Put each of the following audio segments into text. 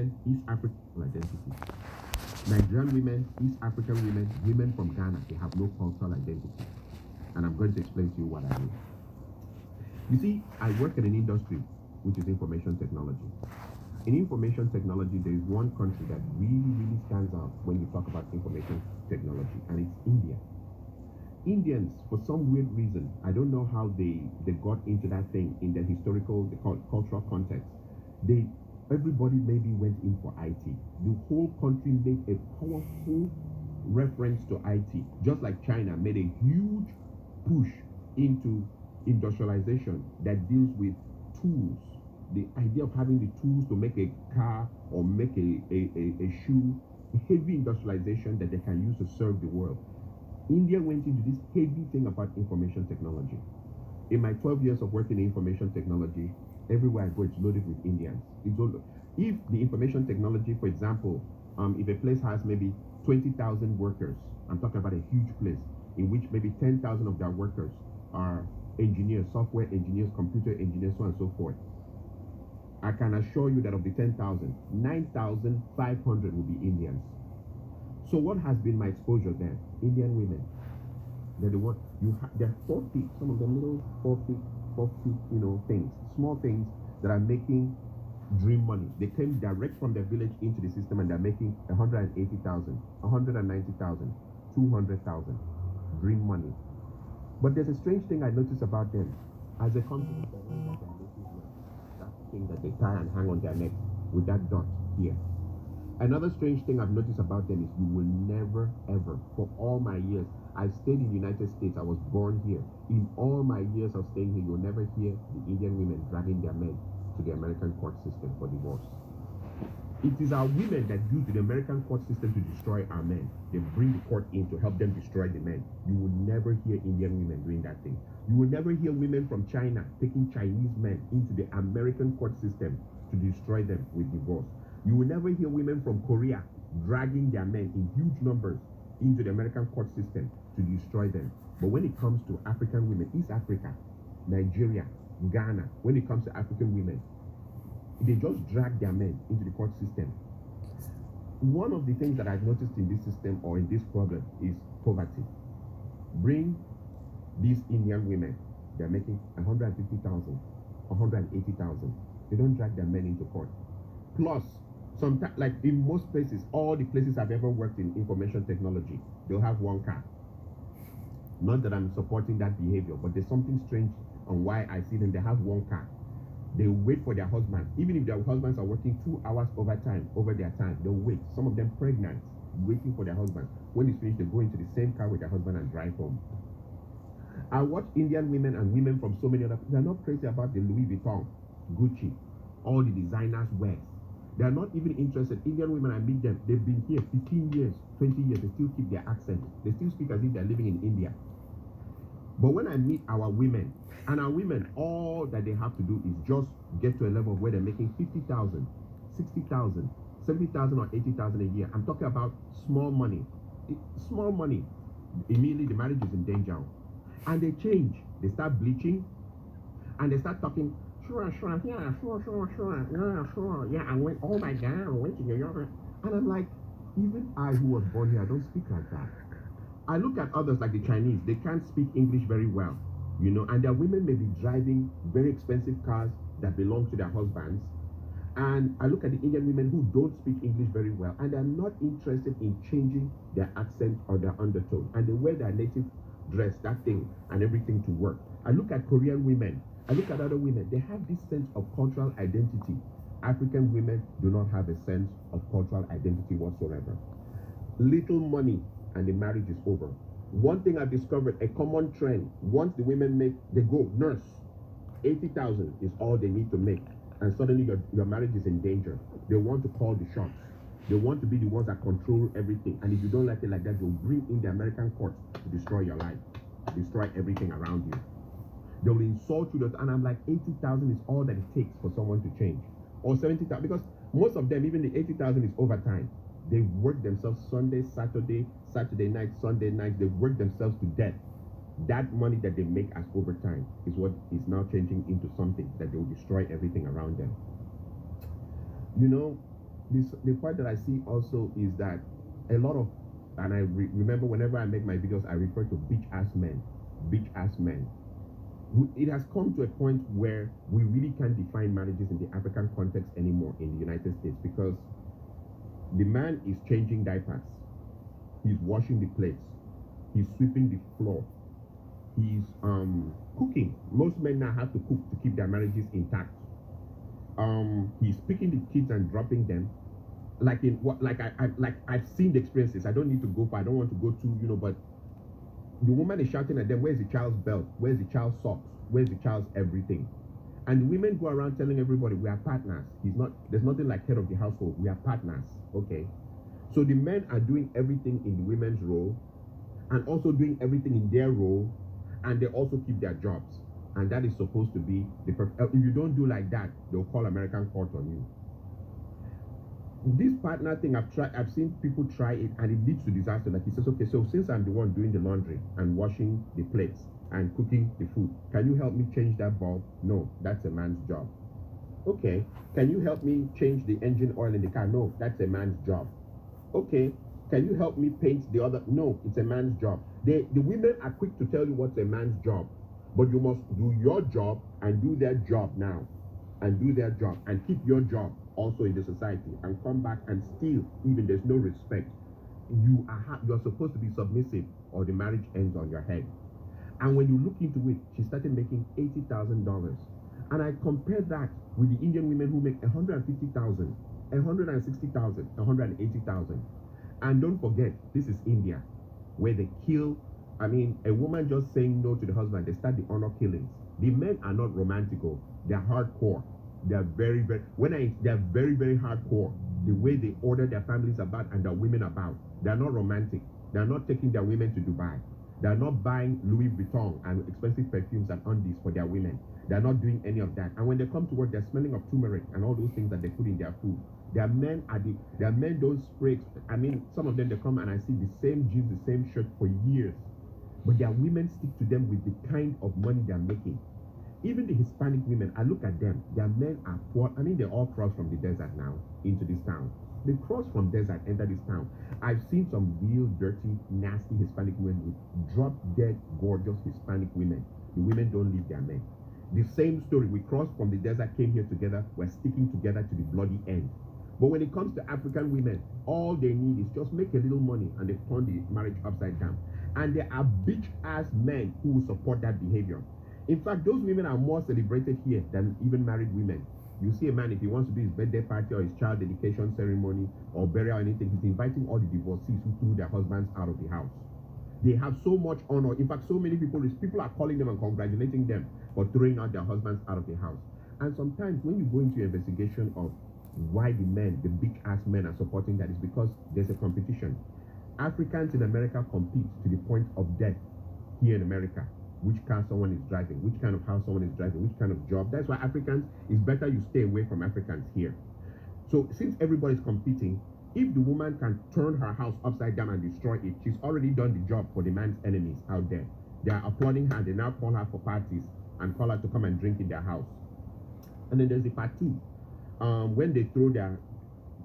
women, East African identity. Nigerian women, East African women, women from Ghana, they have no cultural identity. And I'm going to explain to you what I mean. You see, I work in an industry which is information technology. In information technology, there is one country that really stands out when you talk about information technology, and it's India. Indians, for some weird reason, I don't know how they got into that thing in the historical, the cultural context. Everybody maybe went in for IT. The whole country made a powerful reference to IT, just like China made a huge push into industrialization that deals with tools. The idea of having the tools to make a car or make a shoe, heavy industrialization that they can use to serve the world. India went into this heavy thing about information technology. In my 12 years of working in information technology, everywhere I go, it's loaded with Indians. If the information technology, for example, if a place has maybe 20,000 workers, I'm talking about a huge place, in which maybe 10,000 of their workers are engineers, software engineers, computer engineers, so on and so forth. I can assure you that of the 10,000, 9,500 will be Indians. So what has been my exposure there? Indian women. They're the one they're 4 feet, some of them little 4 feet, things, small things that are making dream money. They came direct from their village into the system and they're making 180,000, 190,000, 200,000 dream money. But there's a strange thing I notice about them. As a company, that thing that they tie and hang on their neck with that dot here. Another strange thing I've noticed about them is you will never, ever, for all my years, I stayed in the United States, I was born here. In all my years of staying here, you'll never hear the Indian women dragging their men to the American court system for divorce. It is our women that use the American court system to destroy our men. They bring the court in to help them destroy the men. You will never hear Indian women doing that thing. You will never hear women from China taking Chinese men into the American court system to destroy them with divorce. You will never hear women from Korea dragging their men in huge numbers into the American court system to destroy them. But when it comes to African women, East Africa, Nigeria, Ghana, when it comes to African women, they just drag their men into the court system. One of the things that I've noticed in this system or in this problem is poverty. Bring these Indian women, they're making 150,000, 180,000. They don't drag their men into court. Plus, sometimes, like in most places, all the places I've ever worked in information technology, they'll have one car. Not that I'm supporting that behavior, but there's something strange on why I see them. They have one car. They wait for their husband. Even if their husbands are working 2 hours overtime, over their time, they'll wait. Some of them pregnant, waiting for their husband. When it's finished, they go into the same car with their husband and drive home. I watch Indian women and women from so many other, they're not crazy about the Louis Vuitton, Gucci, all the designers wear. They're not even interested. Indian women, I meet them, they've been here 15 years, 20 years, they still keep their accent. They still speak as if they're living in India. But when I meet our women, and our women, all that they have to do is just get to a level where they're making 50,000, 60,000, 70,000 or 80,000 a year. I'm talking about small money. Small money. Immediately the marriage is in danger. And they change. They start bleaching and they start talking, sure, yeah, sure. Yeah, I went, oh my God, I went to New York. And I'm like, even I who was born here, I don't speak like that. I look at others like the Chinese, they can't speak English very well, and their women may be driving very expensive cars that belong to their husbands. And I look at the Indian women who don't speak English very well, and they're not interested in changing their accent or their undertone. And they wear their native dress, that thing, and everything to work. I look at Korean women, I look at other women, they have this sense of cultural identity. African women do not have a sense of cultural identity whatsoever. Little money, and the marriage is over. One thing I've discovered, a common trend, once the women make, they go, nurse, 80,000 is all they need to make. And suddenly your marriage is in danger. They want to call the shots. They want to be the ones that control everything. And if you don't like it like that, they'll bring in the American courts to destroy your life, destroy everything around you. They will insult you, and I'm like, 80,000 is all that it takes for someone to change. Or 70,000, because most of them, even the 80,000 is overtime. They work themselves Sunday, Saturday night, Sunday night. They work themselves to death. That money that they make as overtime is what is now changing into something that they will destroy everything around them. the part that I see also is that a lot of, and I remember whenever I make my videos, I refer to bitch ass men. It has come to a point where we really can't define marriages in the African context anymore in the United States, because the man is changing diapers, he's washing the plates, he's sweeping the floor, he's cooking. Most men now have to cook to keep their marriages intact. He's picking the kids and dropping them. Like in what, like I've seen the experiences. I don't need to go far. I don't want to go too, but the woman is shouting at them, where's the child's belt? Where's the child's socks? Where's the child's everything? And the women go around telling everybody, we are partners. There's nothing like head of the household. We are partners. Okay. So the men are doing everything in the women's role and also doing everything in their role, and they also keep their jobs. And that is supposed to be the if you don't do like that, they'll call American court on you. This partner thing, I've seen people try it, and it leads to disaster. Like he says, okay, so since I'm the one doing the laundry and washing the plates and cooking the food, can you help me change that bulb? No, that's a man's job. Okay, can you help me change the engine oil in the car? No, that's a man's job. Okay, can you help me paint the other? No, it's a man's job. The women are quick to tell you what's a man's job, but you must do your job and do their job now, and do their job and keep your job also in the society, and come back and still, even there's no respect, you are supposed to be submissive, or the marriage ends on your head. And when you look into it, she started making $80,000, and I compare that with the Indian women who make $150,000, $160,000, $180,000. And don't forget, this is India, where they kill. I mean, a woman just saying no to the husband, they start the honor killings. The men are not romantical; they're hardcore. They're very, very, they're very, very hardcore. The way they order their families about and their women about. They're not romantic. They're not taking their women to Dubai. They're not buying Louis Vuitton and expensive perfumes and undies for their women. They're not doing any of that. And when they come to work, they're smelling of turmeric and all those things that they put in their food. Their men don't spray. I mean, some of them, they come and I see the same jeans, the same shirt for years. But their women stick to them with the kind of money they're making. Even the Hispanic women, I look at them, their men are poor. I mean, they all cross from the desert now into this town. They cross from desert, enter this town. I've seen some real dirty, nasty Hispanic women with drop-dead, gorgeous Hispanic women. The women don't leave their men. The same story, we crossed from the desert, came here together, we're sticking together to the bloody end. But when it comes to African women, all they need is just make a little money, and they turn the marriage upside down. And there are bitch-ass men who will support that behavior. In fact, those women are more celebrated here than even married women. You see a man, if he wants to do his birthday party or his child dedication ceremony or burial or anything, he's inviting all the divorcees who threw their husbands out of the house. They have so much honor. In fact, so many people are calling them and congratulating them for throwing out their husbands out of the house. And sometimes when you go into an investigation of why the bitch-ass men are supporting that, is because there's a competition. Africans in America compete to the point of death here in America. Which car someone is driving, which kind of house someone is driving, which kind of job. That's why Africans, it's better you stay away from Africans here. So since everybody's competing, if the woman can turn her house upside down and destroy it, she's already done the job for the man's enemies out there. They are applauding her. They now call her for parties and call her to come and drink in their house. And then there's the part two. When they throw their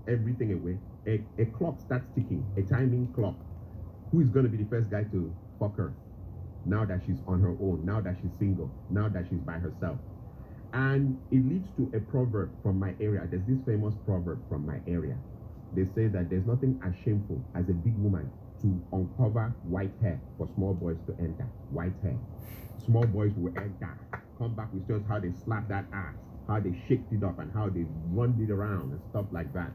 everything away, a clock starts ticking, a timing clock. Who is going to be the first guy to fuck her? Now that she's on her own, now that she's single, now that she's by herself. And it leads to a proverb from my area. There's this famous proverb from my area. They say that there's nothing as shameful as a big woman to uncover white hair for small boys to enter. White hair. Small boys will enter, come back with just how they slap that ass, how they shaked it up, and how they run it around and stuff like that.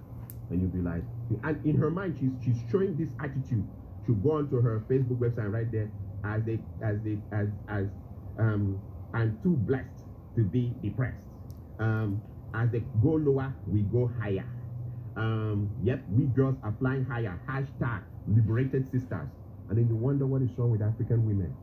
And you'll be like, and in her mind, she's showing this attitude. She'll go onto her Facebook website right there. I'm too blessed to be depressed. As they go lower, we go higher. Yep, we girls are flying higher. Hashtag liberated sisters. And then you wonder what is wrong with African women.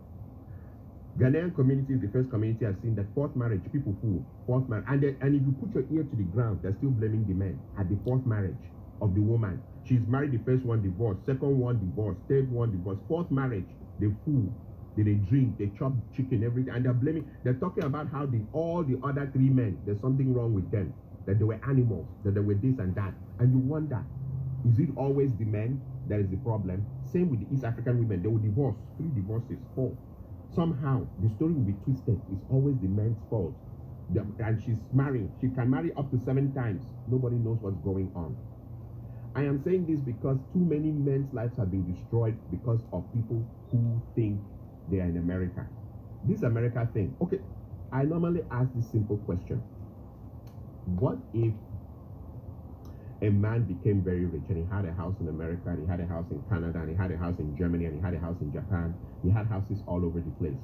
Ghanaian community is the first community I've seen that fourth marriage, people fool. Fourth marriage. And if you put your ear to the ground, they're still blaming the men at the fourth marriage of the woman. She's married, the first one divorced, second one divorced, third one divorced, fourth marriage. They fool, they drink, they chop chicken, everything, and they're talking about how all the other three men, there's something wrong with them. that they were animals, that they were this and that. And you wonder, is it always the men that is the problem? Same with the East African women. They will divorce, 3 divorces, 4. Somehow, the story will be twisted. It's always the men's fault. And she's marrying. She can marry up to 7 times. Nobody knows what's going on. I am saying this because too many men's lives have been destroyed because of people who think they are in America. This America thing. Okay, I normally ask this simple question. What if a man became very rich and he had a house in America, and he had a house in Canada, and he had a house in Germany, and he had a house in Japan, he had houses all over the place?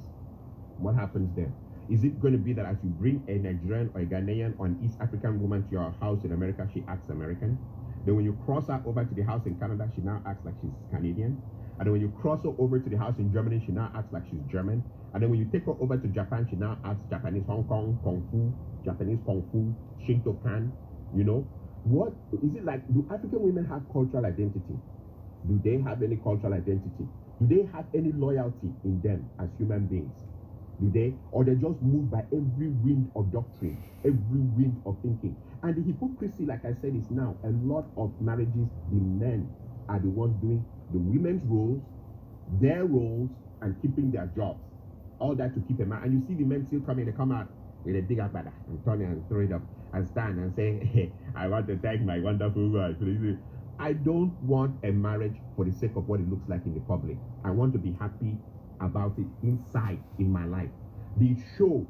What happens then? Is it going to be that as you bring a Nigerian or a Ghanaian or an East African woman to your house in America, she acts American? Then when you cross her over to the house in Canada, she now acts like she's Canadian. And then when you cross her over to the house in Germany, she now acts like she's German. And then when you take her over to Japan, she now acts Japanese, Hong Kong, Kung Fu, Japanese Kung Fu, Shintokan, you know? What is it like? Do African women have cultural identity? Do they have any cultural identity? Do they have any loyalty in them as human beings? Do they? Or they just moved by every wind of doctrine, every wind of thinking? And the hypocrisy, like I said, is now a lot of marriages, the men are the ones doing the women's roles, their roles, and keeping their jobs. All that to keep a man. And you see the men still coming, they come out with a big agbada and turn it and throw it up and stand and say, hey, I want to thank my wonderful wife. I don't want a marriage for the sake of what it looks like in the public. I want to be happy about it inside in my life. The show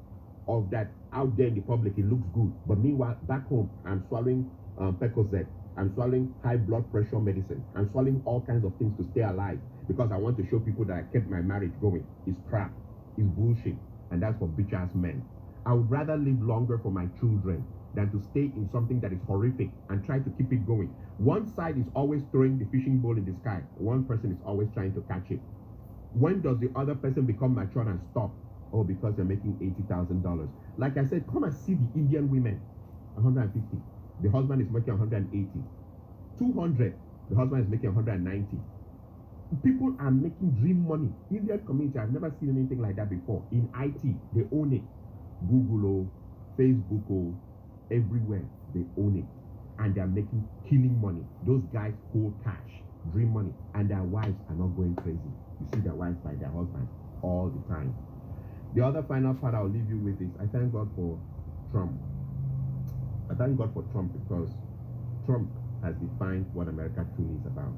of that out there in the public, it looks good. But meanwhile, back home, I'm swallowing Percocet. I'm swallowing high blood pressure medicine. I'm swallowing all kinds of things to stay alive because I want to show people that I kept my marriage going. It's crap. It's bullshit. And that's for bitch-ass men. I would rather live longer for my children than to stay in something that is horrific and try to keep it going. One side is always throwing the fishing pole in the sky. One person is always trying to catch it. When does the other person become mature and stop? Oh, because they're making $80,000. Like I said, come and see the Indian women. 150. The husband is making 180. 200. The husband is making 190. People are making dream money. Indian community, I've never seen anything like that before. In IT, they own it. Google, Facebook, everywhere, they own it. And they're making killing money. Those guys hold cash, dream money, and their wives are not going crazy. You see their wives by their husbands all the time. The other final part I'll leave you with is I thank God for Trump. I thank God for Trump because Trump has defined what America truly is about.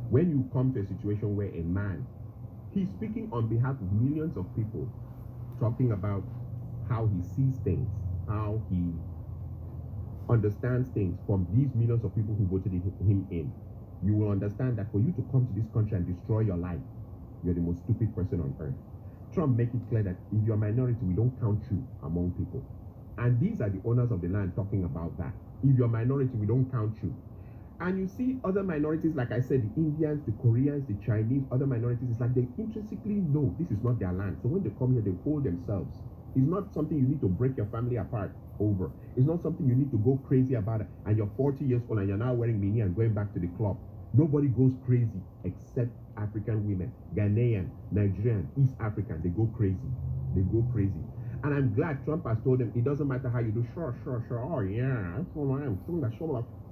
When you come to a situation where a man, he's speaking on behalf of millions of people, talking about how he sees things, how he understands things from these millions of people who voted him in, you will understand that for you to come to this country and destroy your life, you're the most stupid person on earth. Trump makes it clear that if you're a minority, we don't count you among people. And these are the owners of the land talking about that. If you're a minority, we don't count you. And you see other minorities, like I said, the Indians, the Koreans, the Chinese, other minorities, it's like they intrinsically know this is not their land. So when they come here, they hold themselves. It's not something you need to break your family apart over. It's not something you need to go crazy about it. And you're 40 years old and you're now wearing mini and going back to the club. Nobody goes crazy except African women, Ghanaian, Nigerian, East African. They go crazy. They go crazy. And I'm glad Trump has told them it doesn't matter how you do. Sure. Oh yeah,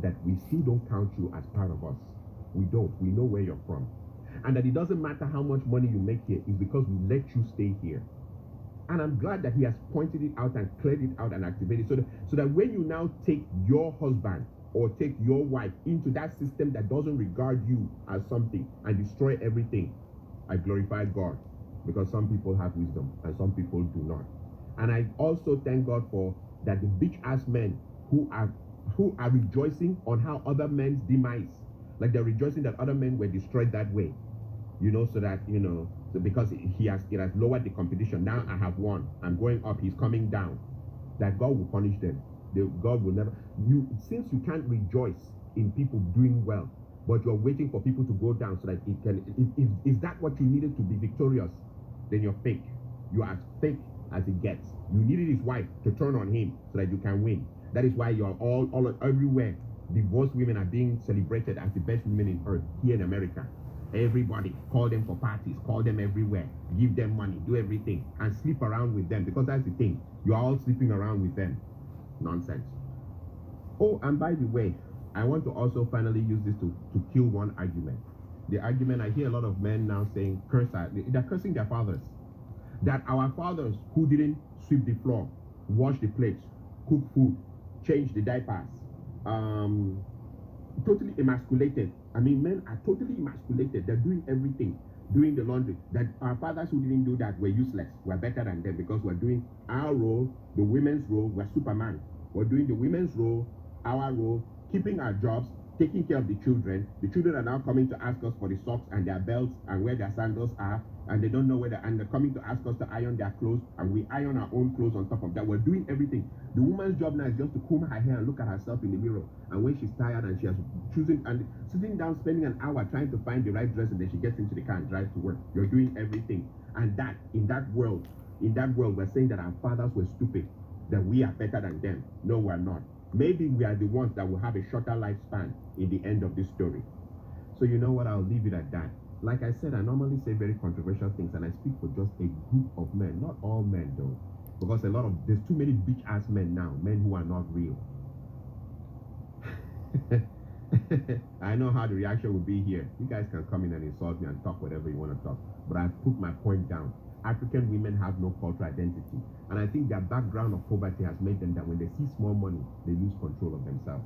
that we still don't count you as part of us. We don't. We know where you're from. And that it doesn't matter how much money you make here. It's because we let you stay here. And I'm glad that he has pointed it out and cleared it out and activated it so that when you now take your husband or take your wife into that system that doesn't regard you as something and destroy everything, I glorify God because some people have wisdom and some people do not. And I also thank God for that the bitch-ass men who are rejoicing on how other men's demise, like they're rejoicing that other men were destroyed that way, so that, so because it has lowered the competition. Now I have won. I'm going up. He's coming down. That God will punish them. God will never. Since you can't rejoice in people doing well, but you're waiting for people to go down so that it can. Is that what you needed to be victorious? Then you're fake. You are as fake as it gets. You needed his wife to turn on him so that you can win. That is why you're all everywhere. Divorced women are being celebrated as the best women in earth here in America. Everybody, call them for parties, call them everywhere, give them money, do everything, and sleep around with them, because that's the thing. You're all sleeping around with them. Nonsense. Oh, and by the way, I want to also finally use this to kill one argument. The argument I hear a lot of men now saying, they're cursing their fathers. That our fathers who didn't sweep the floor, wash the plates, cook food, change the diapers, totally emasculated. I mean, men are totally emasculated. They're doing everything, doing the laundry. That our fathers who didn't do that were useless. We're better than them because we're doing our role, the women's role. We're Superman. We're doing the women's role, our role, keeping our jobs, taking care of the children. The children are now coming to ask us for the socks and their belts and where their sandals are, and they don't know whether, and they're coming to ask us to iron their clothes, and we iron our own clothes on top of that. We're doing everything. The woman's job now is just to comb her hair and look at herself in the mirror, and when she's tired and she has choosing and sitting down spending an hour trying to find the right dress, and then she gets into the car and drives to work. You're doing everything. And that in that world we're saying that our fathers were stupid, that we are better than them. No, we're not. Maybe we are the ones that will have a shorter lifespan in the end of this story. So you know what, I'll leave it at that. Like I said, I normally say very controversial things, and I speak for just a group of men, not all men though, because there's too many bitch ass men now, men who are not real. I know how the reaction will be here. You guys can come in and insult me and talk whatever you want to talk, but I've put my point down. African women have no cultural identity, and I think their background of poverty has made them that when they see small money, they lose control of themselves.